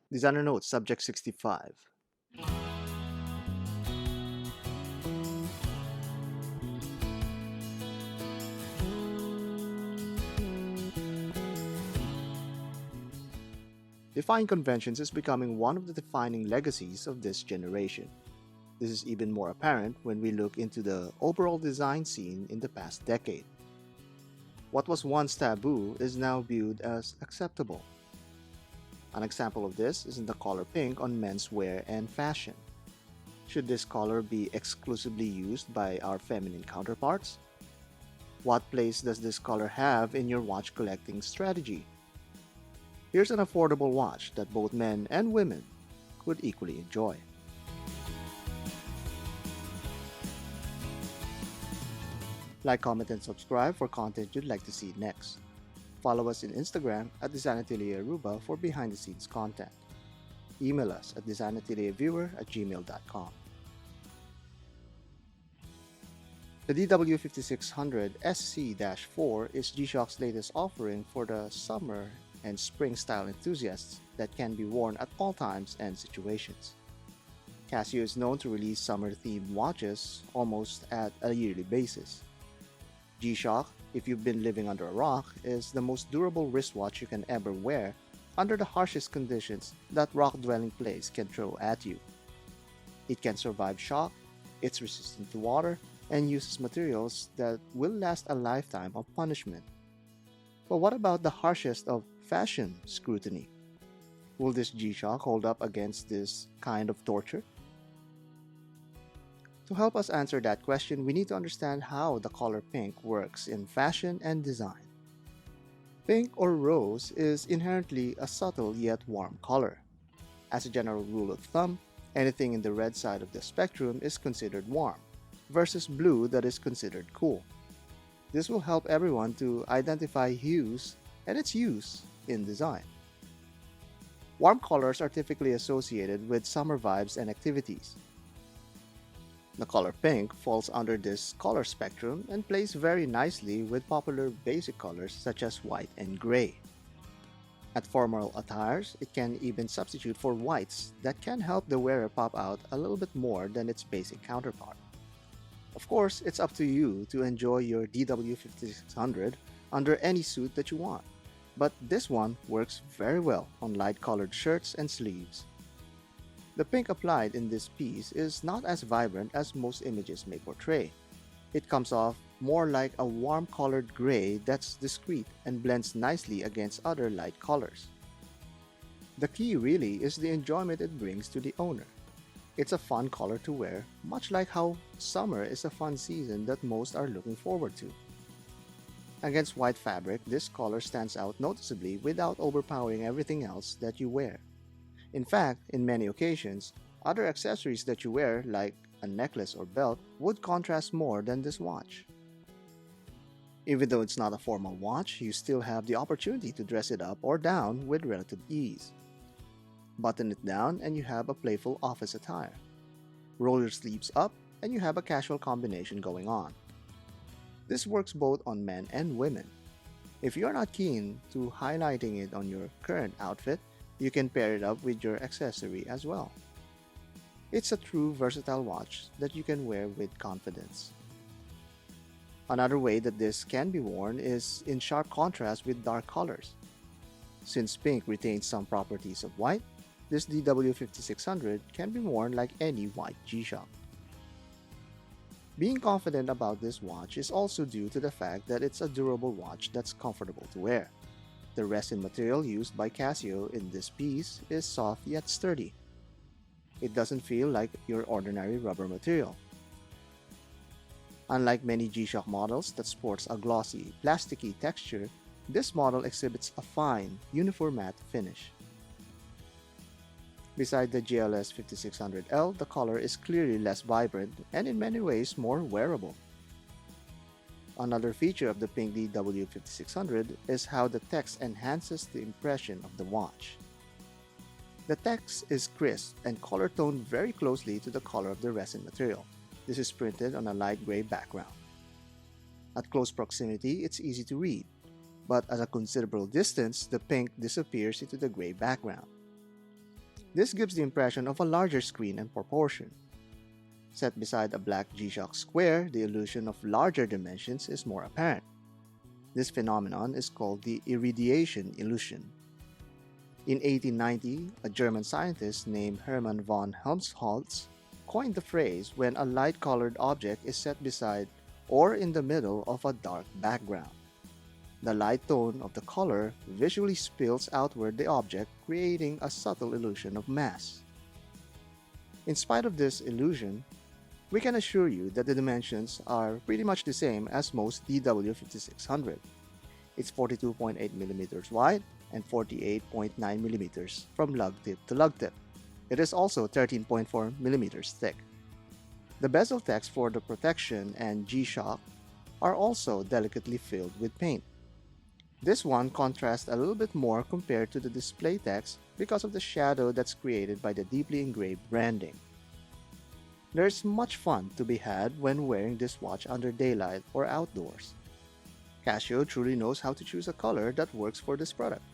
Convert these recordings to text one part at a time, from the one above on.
Designer Note Subject 65. Defying conventions is becoming one of the defining legacies of this generation. This is even more apparent when we look into the overall design scene in the past decade. What was once taboo is now viewed as acceptable. An example of this is in the color pink on menswear and fashion. Should this color be exclusively used by our feminine counterparts? What place does this color have in your watch collecting strategy? Here's an affordable watch that both men and women could equally enjoy. Like, comment, and subscribe for content you'd like to see next. Follow us on Instagram at Design Atelier Aruba for behind the scenes content. Email us at designatelierviewer@gmail.com. The DW5600SC-4 is G-Shock's latest offering for the summer and spring style enthusiasts that can be worn at all times and situations. Casio is known to release summer-themed watches almost at a yearly basis. G-Shock, if you've been living under a rock, is the most durable wristwatch you can ever wear under the harshest conditions that rock-dwelling place can throw at you. It can survive shock, it's resistant to water, and uses materials that will last a lifetime of punishment. But what about the harshest of fashion scrutiny? Will this G-Shock hold up against this kind of torture? To help us answer that question, we need to understand how the color pink works in fashion and design. Pink or rose is inherently a subtle yet warm color. As a general rule of thumb, anything in the red side of the spectrum is considered warm, versus blue that is considered cool. This will help everyone to identify hues and its use in design. Warm colors are typically associated with summer vibes and activities. The color pink falls under this color spectrum and plays very nicely with popular basic colors such as white and gray. At formal attires, it can even substitute for whites that can help the wearer pop out a little bit more than its basic counterpart. Of course, it's up to you to enjoy your DW5600 under any suit that you want, but this one works very well on light colored shirts and sleeves. The pink applied in this piece is not as vibrant as most images may portray. It comes off more like a warm colored gray that's discreet and blends nicely against other light colors. The key really is the enjoyment it brings to the owner. It's a fun color to wear, much like how summer is a fun season that most are looking forward to. Against white fabric, this color stands out noticeably without overpowering everything else that you wear. In fact, in many occasions, other accessories that you wear, like a necklace or belt, would contrast more than this watch. Even though it's not a formal watch, you still have the opportunity to dress it up or down with relative ease. Button it down and you have a playful office attire. Roll your sleeves up and you have a casual combination going on. This works both on men and women. If you're not keen to highlighting it on your current outfit, you can pair it up with your accessory as well. It's a true versatile watch that you can wear with confidence. Another way that this can be worn is in sharp contrast with dark colors. Since pink retains some properties of white, this DW5600 can be worn like any white G-Shock. Being confident about this watch is also due to the fact that it's a durable watch that's comfortable to wear. The resin material used by Casio in this piece is soft yet sturdy. It doesn't feel like your ordinary rubber material. Unlike many G-Shock models that sports a glossy, plasticky texture, this model exhibits a fine, uniform matte finish. Beside the GLS 5600L, the color is clearly less vibrant and in many ways more wearable. Another feature of the pink DW5600 is how the text enhances the impression of the watch. The text is crisp and color-toned very closely to the color of the resin material. This is printed on a light gray background. At close proximity, it's easy to read, but at a considerable distance, the pink disappears into the gray background. This gives the impression of a larger screen and proportion. Set beside a black G-Shock square, the illusion of larger dimensions is more apparent. This phenomenon is called the irradiation illusion. In 1890, a German scientist named Hermann von Helmholtz coined the phrase when a light-colored object is set beside or in the middle of a dark background. The light tone of the color visually spills outward the object, creating a subtle illusion of mass. In spite of this illusion, we can assure you that the dimensions are pretty much the same as most DW5600. It's 42.8mm wide and 48.9mm from lug tip to lug tip. It is also 13.4mm thick. The bezel text for the protection and G-Shock are also delicately filled with paint. This one contrasts a little bit more compared to the display text because of the shadow that's created by the deeply engraved branding. There's much fun to be had when wearing this watch under daylight or outdoors. Casio truly knows how to choose a color that works for this product.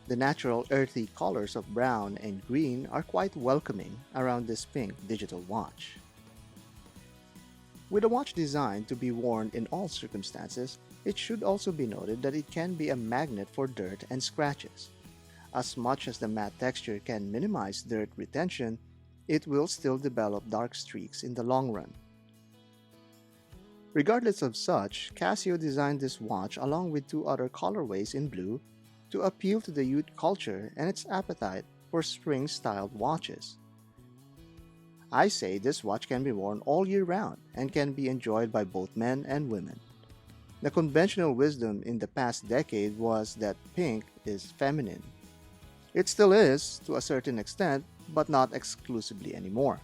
The natural earthy colors of brown and green are quite welcoming around this pink digital watch. With a watch designed to be worn in all circumstances, it should also be noted that it can be a magnet for dirt and scratches. As much as the matte texture can minimize dirt retention, it will still develop dark streaks in the long run. Regardless of such, Casio designed this watch along with two other colorways in blue to appeal to the youth culture and its appetite for spring-styled watches. I say this watch can be worn all year round and can be enjoyed by both men and women. The conventional wisdom in the past decade was that pink is feminine. It still is, to a certain extent, but not exclusively anymore.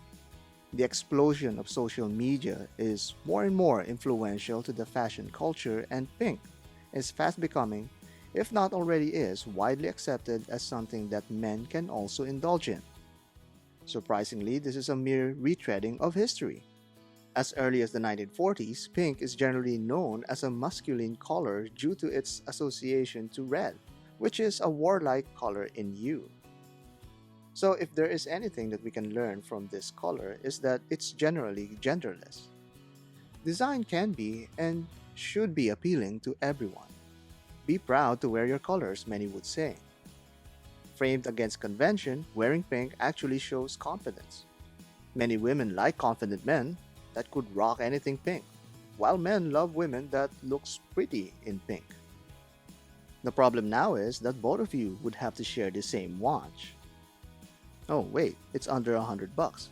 The explosion of social media is more and more influential to the fashion culture, and pink is fast becoming, if not already is, widely accepted as something that men can also indulge in. Surprisingly, this is a mere retreading of history. As early as the 1940s, pink is generally known as a masculine color due to its association to red, which is a warlike color in hue. So if there is anything that we can learn from this color is that it's generally genderless. Design can be and should be appealing to everyone. Be proud to wear your colors, many would say. Framed against convention, wearing pink actually shows confidence. Many women like confident men that could rock anything pink, while men love women that looks pretty in pink. The problem now is that both of you would have to share the same watch. Oh wait, it's under $100.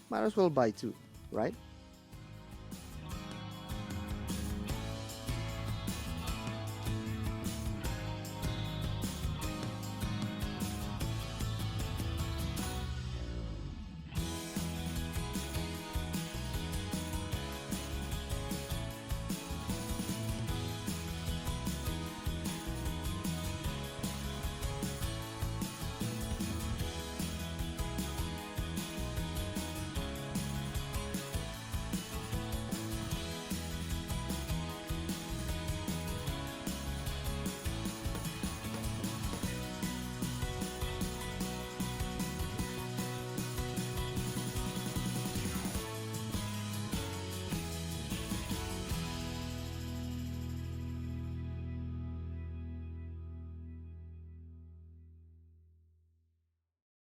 Might as well buy two, right?